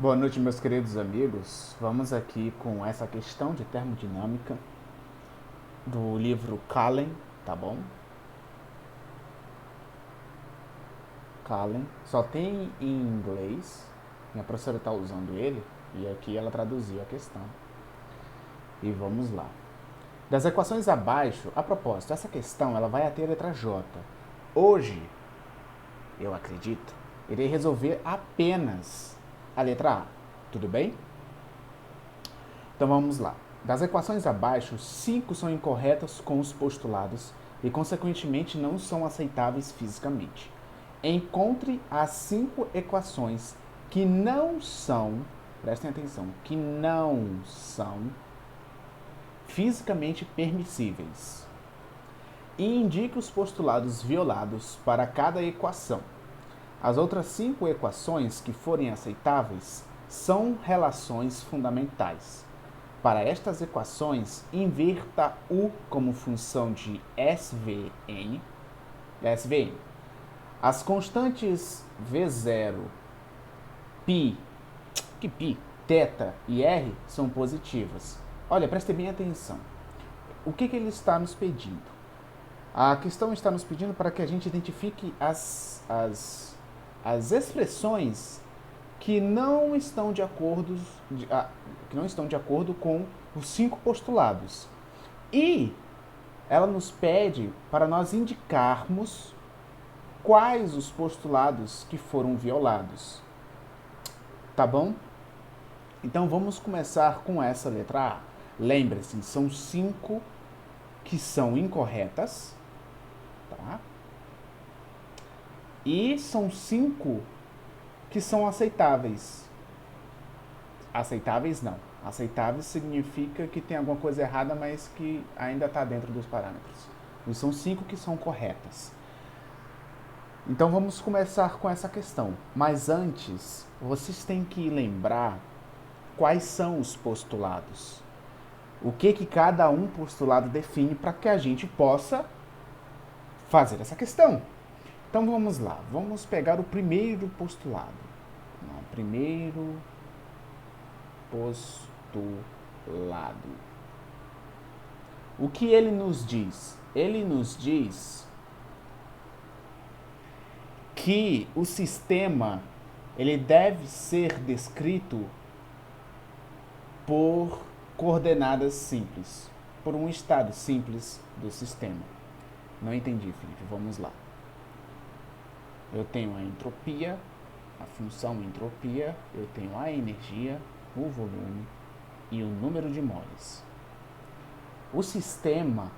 Boa noite, meus queridos amigos. Vamos aqui com essa questão de termodinâmica do livro Kallen, tá bom? Kallen. Só tem em inglês. Minha professora está usando ele e aqui ela traduziu a questão. E vamos lá. Das equações abaixo, a propósito, essa questão ela vai até a letra J. Hoje, eu acredito, irei resolver apenas a letra A. Tudo bem? Então vamos lá. Das equações abaixo, 5 são incorretas com os postulados e, consequentemente, não são aceitáveis fisicamente. Encontre as 5 equações que não são, prestem atenção, que não são fisicamente permissíveis. E indique os postulados violados para cada equação. As outras 5 equações que forem aceitáveis são relações fundamentais. Para estas equações, inverta U como função de SVN. As constantes V0, π, θ e R são positivas. Olha, preste bem atenção. O que ele está nos pedindo? A questão está nos pedindo para que a gente identifique as expressões que não estão de acordo, com os 5 postulados. E ela nos pede para nós indicarmos quais os postulados que foram violados. Tá bom? Então vamos começar com essa letra A. Lembre-se, são 5 que são incorretas, tá? E são 5 que são aceitáveis. Aceitáveis não. Aceitáveis significa que tem alguma coisa errada, mas que ainda está dentro dos parâmetros. E são 5 que são corretas. Então vamos começar com essa questão. Mas antes, vocês têm que lembrar quais são os postulados. O que cada um postulado define para que a gente possa fazer essa questão. Então vamos lá. Vamos pegar o primeiro postulado. Primeiro postulado. O que ele nos diz? Ele nos diz que o sistema ele deve ser descrito por coordenadas simples, por um estado simples do sistema. Não entendi, Felipe. Vamos lá. Eu tenho a entropia, a função entropia, eu tenho a energia, o volume e o número de moles. O sistema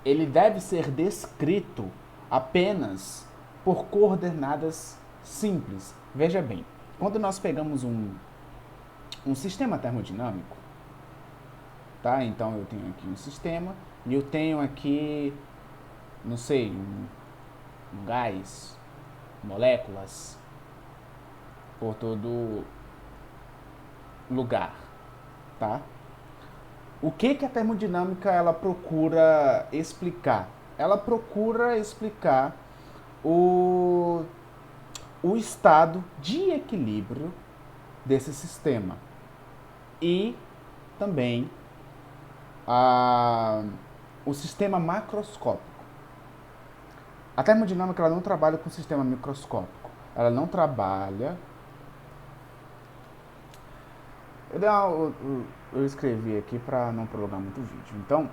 ele deve ser descrito apenas por coordenadas simples. Veja bem, quando nós pegamos um sistema termodinâmico, tá? Então eu tenho aqui um sistema e eu tenho aqui, não sei, um gás, moléculas por todo lugar, tá? O que a termodinâmica ela procura explicar? Ela procura explicar o estado de equilíbrio desse sistema e também o sistema macroscópico. A termodinâmica ela não trabalha com o sistema microscópico. Ela não trabalha. Eu escrevi aqui para não prolongar muito o vídeo. Então,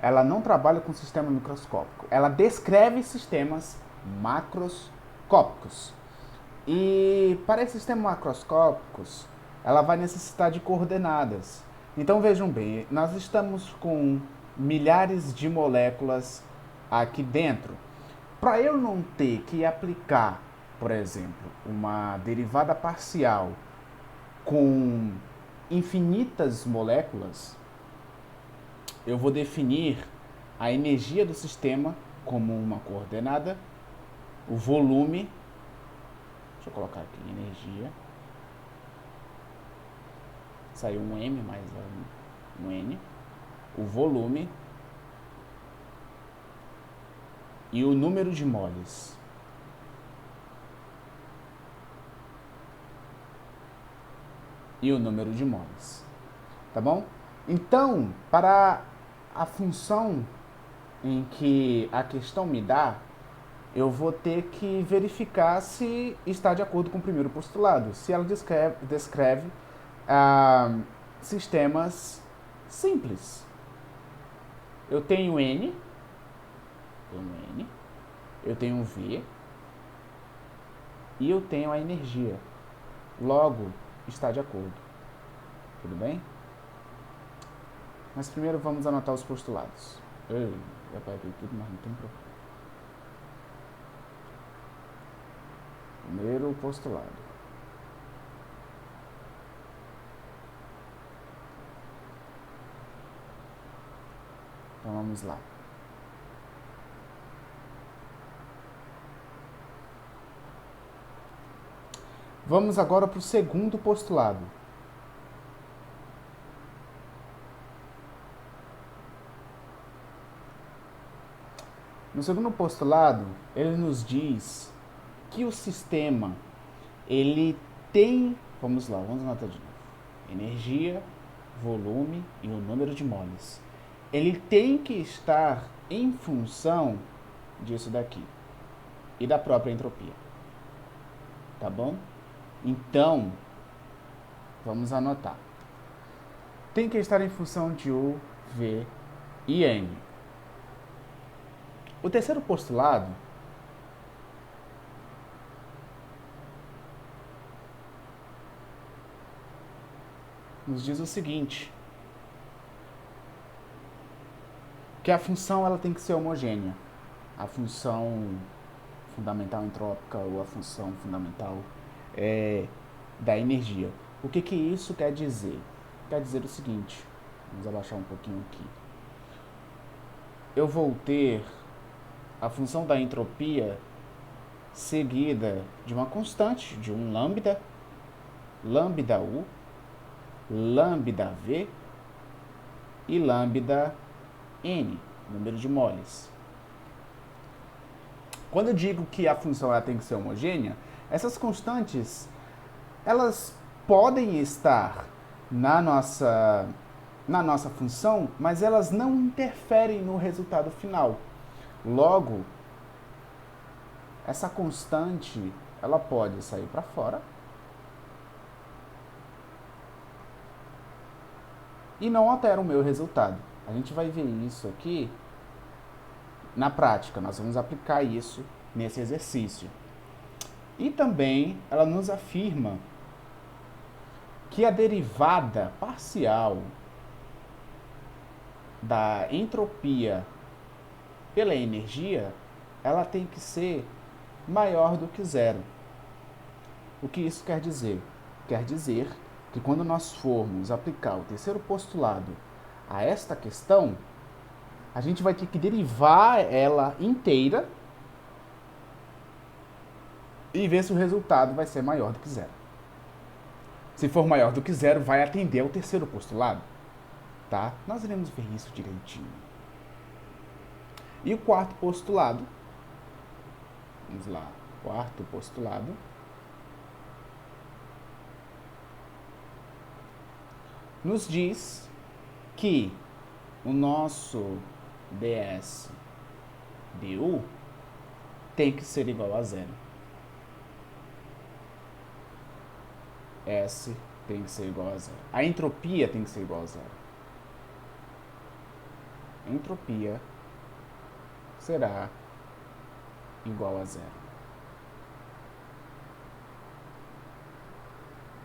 ela não trabalha com sistema microscópico. Ela descreve sistemas macroscópicos. E para esses sistemas macroscópicos, ela vai necessitar de coordenadas. Então vejam bem, nós estamos com milhares de moléculas aqui dentro. Para eu não ter que aplicar, por exemplo, uma derivada parcial com infinitas moléculas, eu vou definir a energia do sistema como uma coordenada, o volume, deixa eu colocar aqui, energia, saiu um M mais um N, o volume e o número de moles. e o número de moles. Tá bom? Então, para a função em que a questão me dá, eu vou ter que verificar se está de acordo com o primeiro postulado, se ela descreve sistemas simples. Eu tenho N, eu tenho V e eu tenho a energia. Logo, está de acordo. Tudo bem? Mas primeiro vamos anotar os postulados. Já apaguei tudo, mas não tem problema. Primeiro postulado. Então vamos lá. Vamos agora para o segundo postulado. No segundo postulado, ele nos diz que o sistema, ele tem, vamos lá, vamos anotar de novo, energia, volume e o número de moles. Ele tem que estar em função disso daqui e da própria entropia. Tá bom? Então, vamos anotar. Tem que estar em função de U, V e N. O terceiro postulado nos diz o seguinte, que a função ela tem que ser homogênea. A função fundamental entrópica ou a função fundamental da energia. O que isso quer dizer? Quer dizer o seguinte, vamos abaixar um pouquinho aqui. Eu vou ter a função da entropia seguida de uma constante, de um lambda, lambda U, lambda V e lambda N, número de moles. Quando eu digo que a função ela tem que ser homogênea, essas constantes, elas podem estar na nossa função, mas elas não interferem no resultado final. Logo, essa constante, ela pode sair para fora e não altera o meu resultado. A gente vai ver isso aqui na prática, nós vamos aplicar isso nesse exercício. E também ela nos afirma que a derivada parcial da entropia pela energia, ela tem que ser maior do que zero. O que isso quer dizer? Quer dizer que quando nós formos aplicar o terceiro postulado a esta questão, a gente vai ter que derivar ela inteira e ver se o resultado vai ser maior do que zero. Se for maior do que zero, vai atender ao terceiro postulado. Tá? Nós iremos ver isso direitinho. E o quarto postulado, vamos lá, quarto postulado, nos diz que o nosso ds du tem que ser igual a zero. S tem que ser igual a zero. A entropia tem que ser igual a zero. Entropia será igual a zero.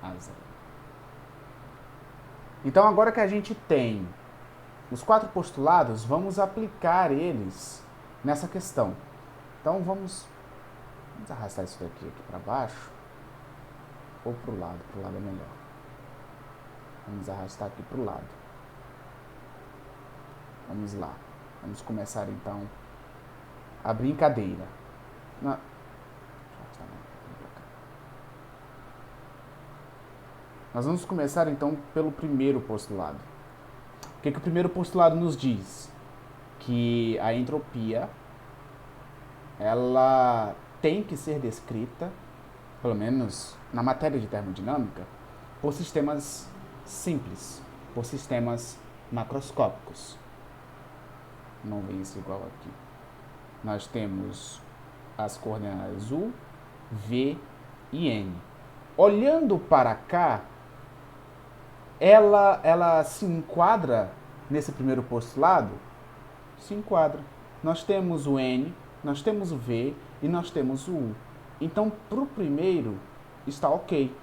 A zero. Então, agora que a gente tem os quatro postulados, vamos aplicar eles nessa questão. Então, vamos arrastar isso daqui para baixo ou para o lado é melhor. Vamos arrastar aqui para o lado. Vamos lá. Vamos começar, então, a brincadeira. Nós vamos começar, então, pelo primeiro postulado. O que o primeiro postulado nos diz? Que a entropia, ela tem que ser descrita, pelo menos na matéria de termodinâmica, por sistemas simples, por sistemas macroscópicos. Não vem isso igual aqui. Nós temos as coordenadas U, V e N. Olhando para cá, ela se enquadra nesse primeiro postulado? Se enquadra. Nós temos o N, nós temos o V e nós temos o U. Então, para o primeiro, está ok.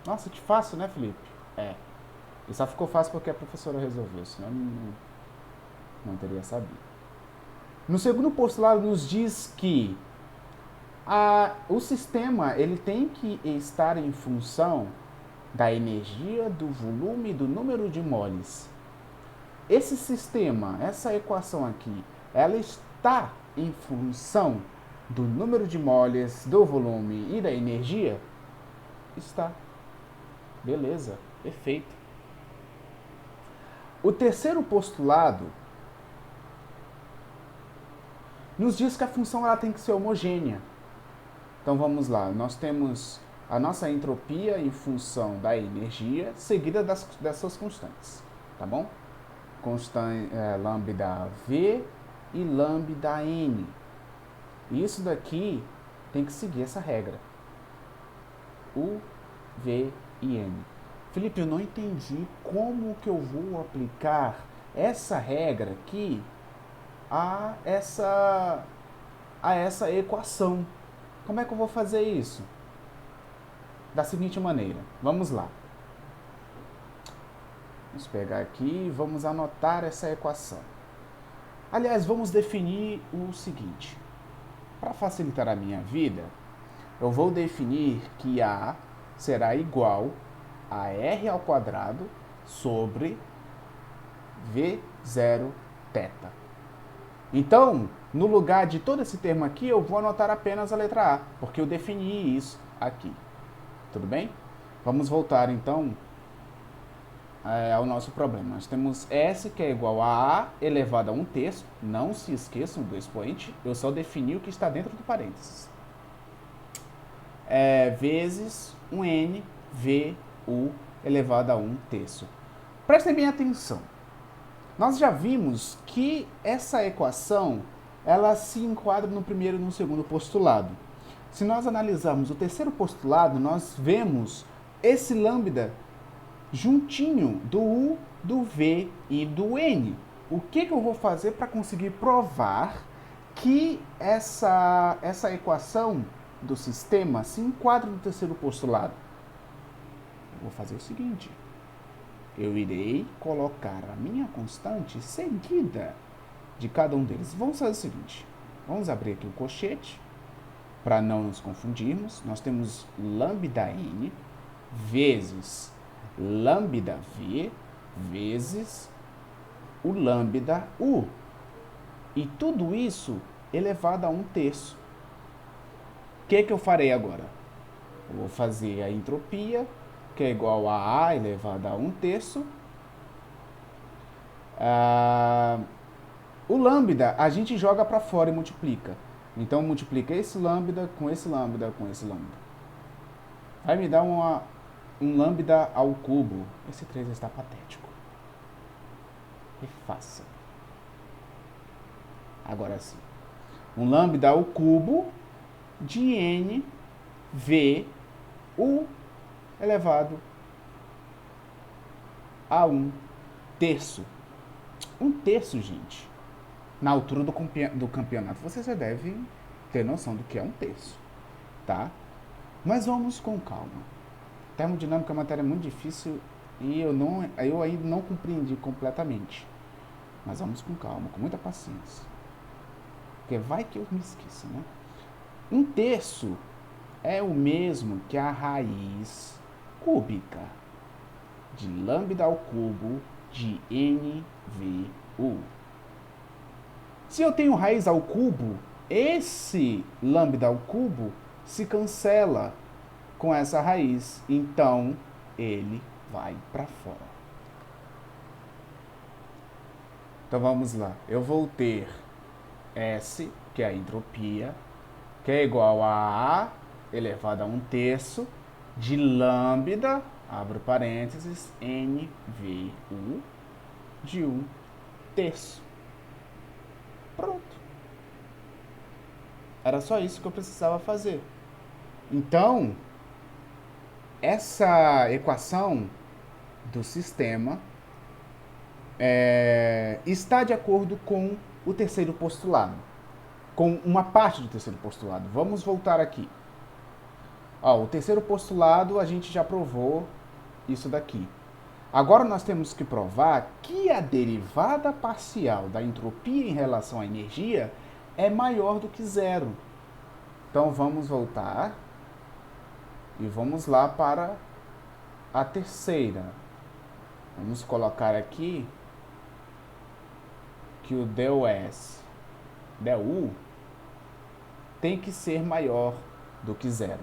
Nossa, que fácil, né, Felipe? É. E só ficou fácil porque a professora resolveu, senão não teria sabido. No segundo postulado nos diz que o sistema ele tem que estar em função da energia, do volume e do número de moles. Esse sistema, essa equação aqui, ela está em função do número de moles, do volume e da energia? Está. Beleza, perfeito. O terceiro postulado nos diz que a função ela tem que ser homogênea. Então vamos lá, nós temos a nossa entropia em função da energia, seguida dessas constantes, tá bom? Lambda V e lambda N. E isso daqui tem que seguir essa regra. U, V e N. Felipe, eu não entendi como que eu vou aplicar essa regra aqui a essa equação. Como é que eu vou fazer isso? Da seguinte maneira, vamos lá. Vamos pegar aqui e vamos anotar essa equação. Aliás, vamos definir o seguinte. Para facilitar a minha vida, eu vou definir que A será igual a R ao quadrado sobre V0 θ. Então, no lugar de todo esse termo aqui, eu vou anotar apenas a letra A, porque eu defini isso aqui. Tudo bem? Vamos voltar, então, ao nosso problema. Nós temos S, que é igual a A elevado a 1/3. Não se esqueçam do expoente, eu só defini o que está dentro do parênteses. Vezes um N, V, U elevado a 1/3. Prestem bem atenção. Nós já vimos que essa equação ela se enquadra no primeiro e no segundo postulado. Se nós analisarmos o terceiro postulado, nós vemos esse lambda juntinho do U, do V e do N. O que eu vou fazer para conseguir provar que essa equação do sistema se enquadra no terceiro postulado? Eu vou fazer o seguinte. Eu irei colocar a minha constante seguida de cada um deles. Vamos fazer o seguinte. Vamos abrir aqui o colchete, para não nos confundirmos. Nós temos lambda N vezes lambda V vezes o lambda U. E tudo isso elevado a 1/3. O que eu farei agora? Eu vou fazer a entropia, que é igual a A elevado a 1/3. O lambda a gente joga para fora e multiplica. Então multiplica esse lambda com esse lambda com esse lambda. Vai me dar um lambda ao cubo. Esse 3 está patético. E faça. Agora sim. Um lambda ao cubo de N, V, U elevado a 1/3. 1/3, gente. Na altura do campeonato, vocês já devem ter noção do que é 1/3, tá? Mas vamos com calma. Termodinâmica é uma matéria muito difícil e eu ainda não compreendi completamente. Mas vamos com calma, com muita paciência. Porque vai que eu me esqueça, né? 1/3 é o mesmo que a raiz cúbica de lambda ao cubo de NVU. Se eu tenho raiz ao cubo, esse lambda ao cubo se cancela com essa raiz. Então, ele vai para fora. Então, vamos lá. Eu vou ter S, que é a entropia, que é igual a A elevado a 1/3 de lambda abro parênteses, NVU de 1/3. Pronto. Era só isso que eu precisava fazer. Então, essa equação do sistema está de acordo com o terceiro postulado, com uma parte do terceiro postulado. Vamos voltar aqui. Ó, o terceiro postulado a gente já provou isso daqui. Agora nós temos que provar que a derivada parcial da entropia em relação à energia é maior do que zero. Então vamos voltar e vamos lá para a terceira. Vamos colocar aqui que o dUs, du, tem que ser maior do que zero.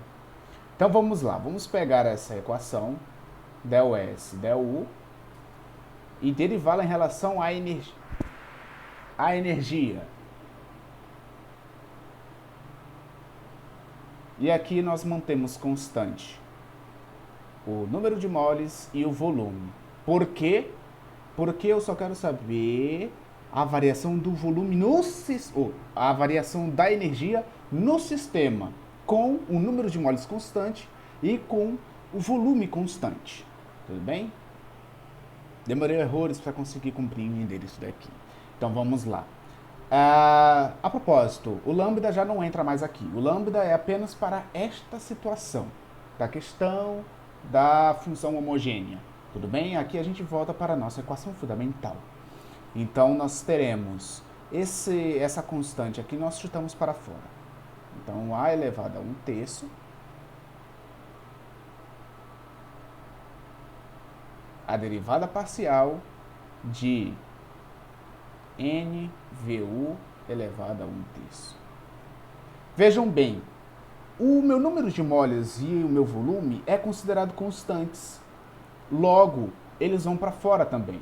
Então vamos lá, vamos pegar essa equação, dUs, du, e derivá-la em relação à energia. E aqui nós mantemos constante o número de moles e o volume. Por quê? Porque eu só quero saber a variação do volume a variação da energia no sistema, com o número de moles constante e com o volume constante. Tudo bem? Demorei horrores para conseguir compreender isso daqui. Então vamos lá. A propósito, o lambda já não entra mais aqui. O lambda é apenas para esta situação da questão da função homogênea. Tudo bem? Aqui a gente volta para a nossa equação fundamental. Então nós teremos essa constante aqui, nós chutamos para fora. Então a elevado a 1/3 a derivada parcial de NVU elevado a 1/3. Vejam bem, o meu número de moles e o meu volume é considerado constantes. Logo, eles vão para fora também,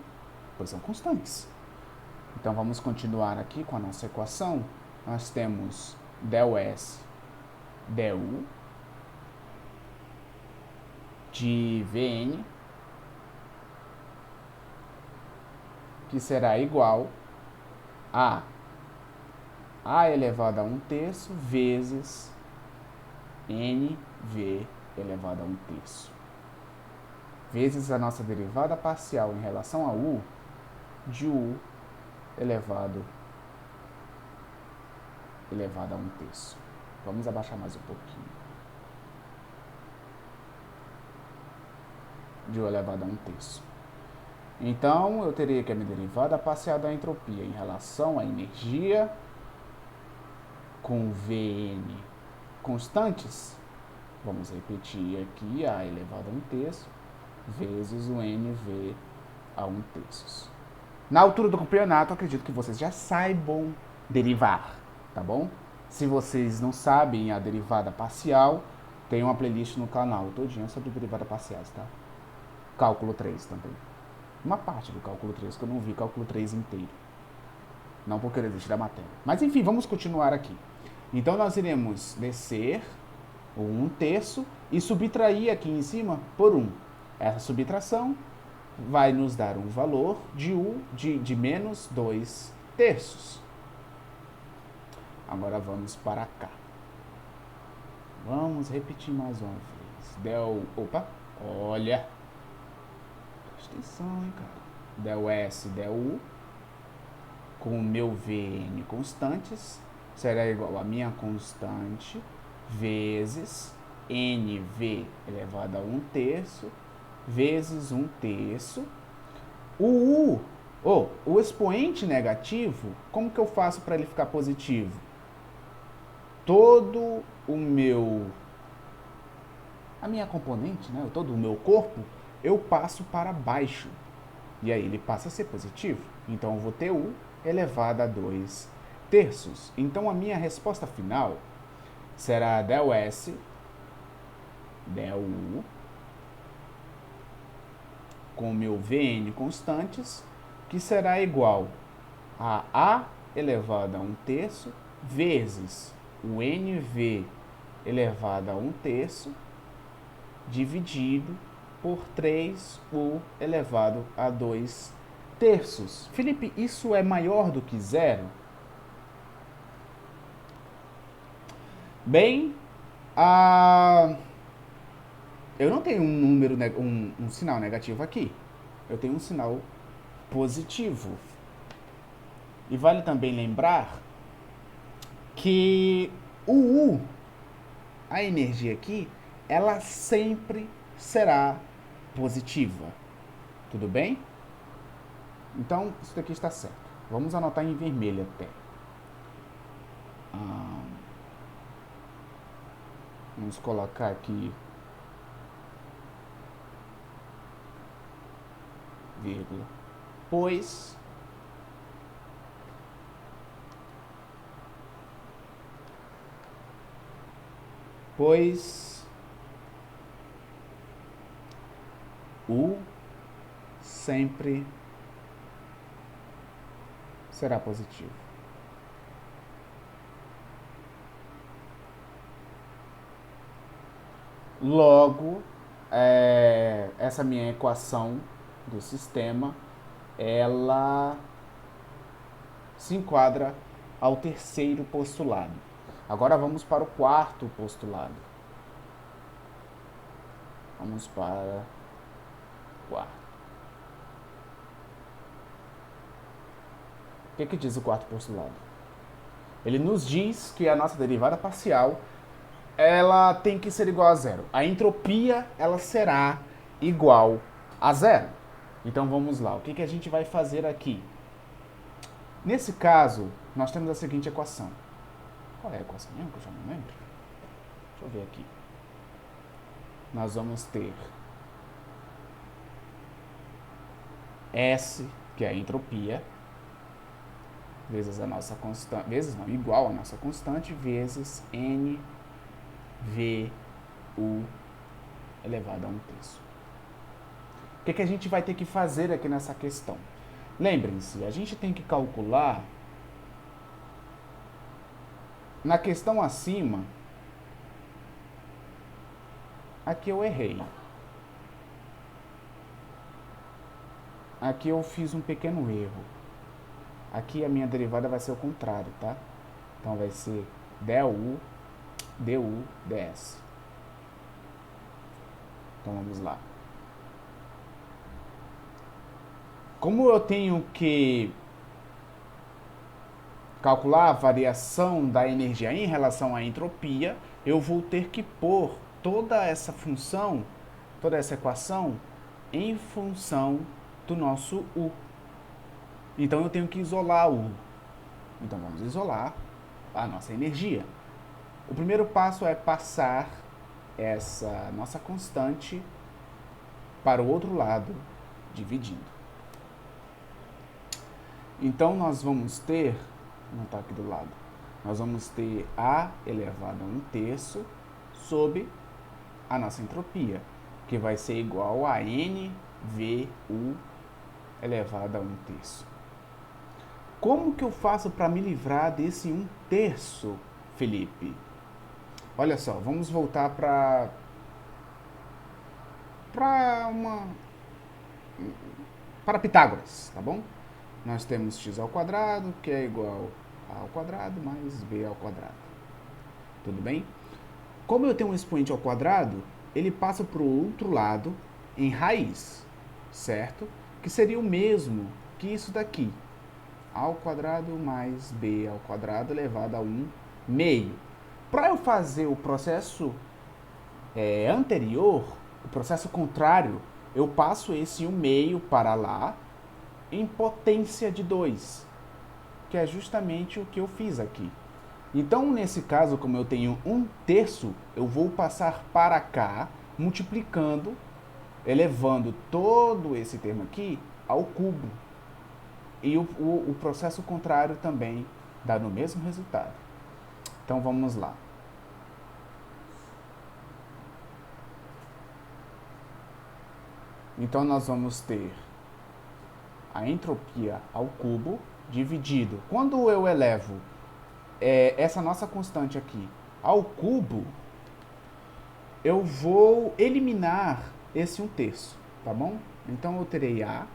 pois são constantes. Então vamos continuar aqui com a nossa equação. Nós temos dUs, du de Vn, que será igual a elevado a 1/3 vezes NV elevado a 1/3. Vezes a nossa derivada parcial em relação a U de U elevado a 1/3. Vamos abaixar mais um pouquinho. De U elevado a 1/3. Então, eu teria que a minha derivada parcial da entropia em relação à energia com Vn constantes. Vamos repetir aqui a elevado a 1/3 vezes o NV a 1/3. Na altura do campeonato, acredito que vocês já saibam derivar, tá bom? Se vocês não sabem a derivada parcial, tem uma playlist no canal todinha sobre derivada parciais, tá? Cálculo 3 também. Uma parte do cálculo 3, que eu não vi cálculo 3 inteiro. Não porque ele existe da matéria. Mas enfim, vamos continuar aqui. Então nós iremos descer o 1/3 e subtrair aqui em cima por 1. Essa subtração vai nos dar um valor de menos 2/3. Agora vamos para cá. Vamos repetir mais uma vez. Opa, olha. Presta atenção, hein, cara. dUs, du, com o meu Vn constantes, será igual a minha constante vezes NV elevado a 1/3 vezes 1/3. O expoente negativo, como que eu faço para ele ficar positivo? A minha componente, né, todo o meu corpo, eu passo para baixo. E aí ele passa a ser positivo. Então eu vou ter U elevado a 2/3. Então a minha resposta final será dUs, du, com o meu Vn constantes, que será igual a elevado a 1/3 vezes o NV elevado a 1/3 dividido por 3U elevado a 2 terços. Felipe, isso é maior do que zero? Bem, eu não tenho um número, um sinal negativo aqui. Eu tenho um sinal positivo. E vale também lembrar que o U, a energia aqui, ela sempre será positiva. Tudo bem? Então, isso daqui está certo. Vamos anotar em vermelho até. Vamos colocar aqui vírgula. Pois U sempre será positivo. Logo, essa minha equação do sistema, ela se enquadra ao terceiro postulado. Agora vamos para o quarto postulado. Vamos para o quarto. O que diz o quarto postulado? Ele nos diz que a nossa derivada parcial, ela tem que ser igual a zero. A entropia, ela será igual a zero. Então vamos lá, o que a gente vai fazer aqui? Nesse caso, nós temos a seguinte equação. Qual é a equação mesmo que eu já não lembro? Deixa eu ver aqui. Nós vamos ter S, que é a entropia, vezes a nossa constante, vezes não, igual a nossa constante, vezes N V U elevado a 1 terço. O que a gente vai ter que fazer aqui nessa questão? Lembrem-se, a gente tem que calcular, na questão acima, aqui eu errei. Aqui eu fiz um pequeno erro. Aqui a minha derivada vai ser o contrário, tá? Então vai ser du ds. Então vamos lá. Como eu tenho que calcular a variação da energia em relação à entropia, eu vou ter que pôr toda essa função, toda essa equação, em função do nosso U. Então eu tenho que isolar o U. Então vamos isolar a nossa energia. O primeiro passo é passar essa nossa constante para o outro lado, dividindo. Então nós vamos ter, não está aqui do lado, nós vamos ter A elevado a 1 terço sobre a nossa entropia, que vai ser igual a NVU elevado a 1 terço. Como que eu faço para me livrar desse 1 terço, Felipe? Olha só, vamos voltar para Pitágoras, tá bom? Nós temos x ao quadrado, que é igual a ao quadrado mais b ao quadrado. Tudo bem? Como eu tenho um expoente ao quadrado, ele passa para o outro lado em raiz, certo? Que seria o mesmo que isso daqui. A ao quadrado mais b ao quadrado elevado a 1 meio. Para eu fazer o processo anterior, o processo contrário, eu passo esse 1 meio para lá em potência de 2, que é justamente o que eu fiz aqui. Então, nesse caso, como eu tenho 1 terço, eu vou passar para cá, multiplicando, elevando todo esse termo aqui ao cubo. E o processo contrário também dá no mesmo resultado. Então, vamos lá. Então, nós vamos ter a entropia ao cubo dividido. Quando eu elevo essa nossa constante aqui ao cubo, eu vou eliminar esse 1/3, tá bom? Então eu terei A,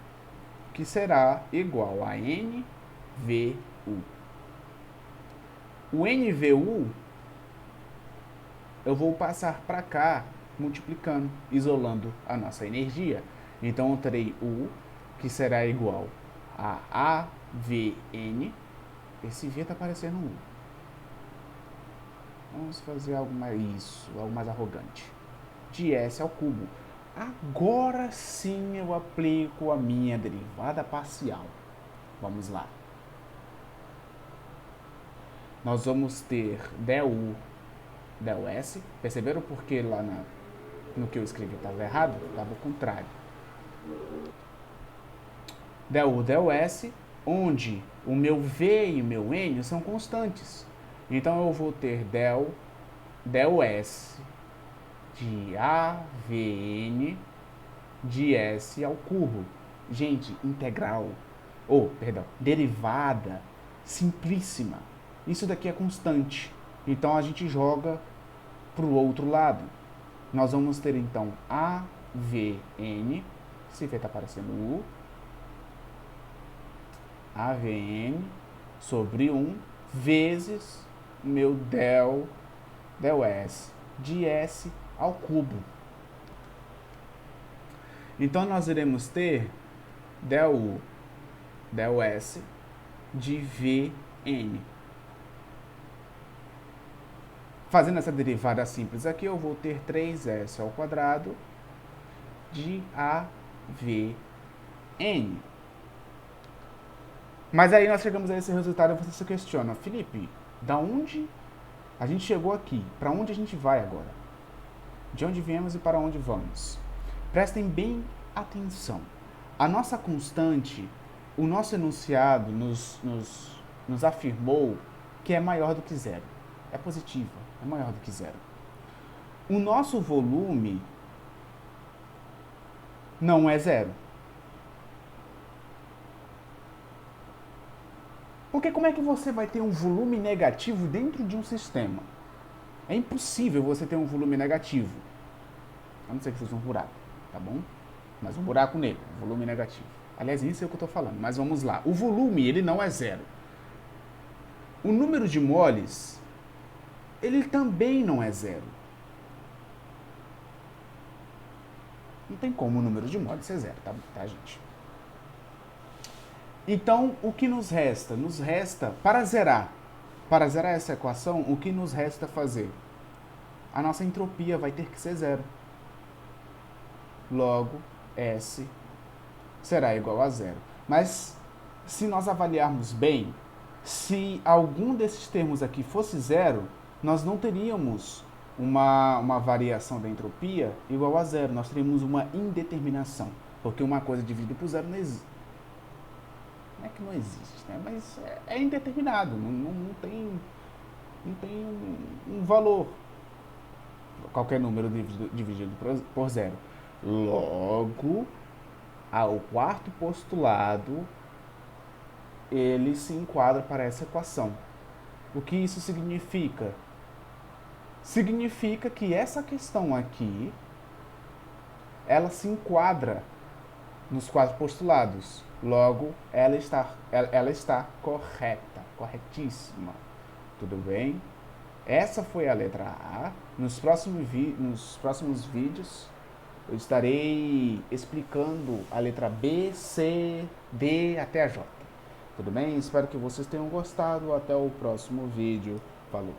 que será igual a NVU. O NVU eu vou passar para cá, multiplicando, isolando a nossa energia. Então eu terei U, que será igual a AVN. Esse V está parecendo U. Vamos fazer algo mais arrogante. De S ao cubo. Agora sim eu aplico a minha derivada parcial. Vamos lá. Nós vamos ter del S. Perceberam porque lá no que eu escrevi estava errado? Estava o contrário. Del S, onde o meu V e o meu N são constantes. Então eu vou ter del S de AVN de S ao cubo. Gente, integral. Derivada simplíssima. Isso daqui é constante. Então a gente joga para o outro lado. Nós vamos ter então AVN. Esse V está aparecendo U. AVN sobre 1 vezes meu del S de S ao cubo. Então nós iremos ter del S de Vn. Fazendo essa derivada simples aqui, eu vou ter 3S ao quadrado de AVN. Mas aí nós chegamos a esse resultado e você se questiona, Felipe, da onde a gente chegou aqui? Para onde a gente vai agora? De onde viemos e para onde vamos? Prestem bem atenção. A nossa constante, o nosso enunciado nos afirmou que é maior do que zero. É positiva, é maior do que zero. O nosso volume não é zero. Porque como é que você vai ter um volume negativo dentro de um sistema? É impossível você ter um volume negativo. A não ser que fosse um buraco, tá bom? Mas um buraco negro, um volume negativo. Aliás, isso é o que eu estou falando, mas vamos lá. O volume, ele não é zero. O número de moles, ele também não é zero. Não tem como o número de moles ser zero, tá, gente? Então, o que nos resta? Nos resta, para zerar essa equação, o que nos resta fazer? A nossa entropia vai ter que ser zero. Logo, S será igual a zero. Mas, se nós avaliarmos bem, se algum desses termos aqui fosse zero, nós não teríamos uma variação da entropia igual a zero. Nós teríamos uma indeterminação. Porque uma coisa dividida por zero não existe. Não é que não existe, né? Mas é indeterminado, não tem um valor. Qualquer número dividido por zero. Logo, o quarto postulado, ele se enquadra para essa equação. O que isso significa? Significa que essa questão aqui, ela se enquadra nos quatro postulados. Logo, ela está correta, corretíssima. Tudo bem? Essa foi a letra A. Nos próximos vídeos, eu estarei explicando a letra B, C, D até a J. Tudo bem? Espero que vocês tenham gostado. Até o próximo vídeo. Falou!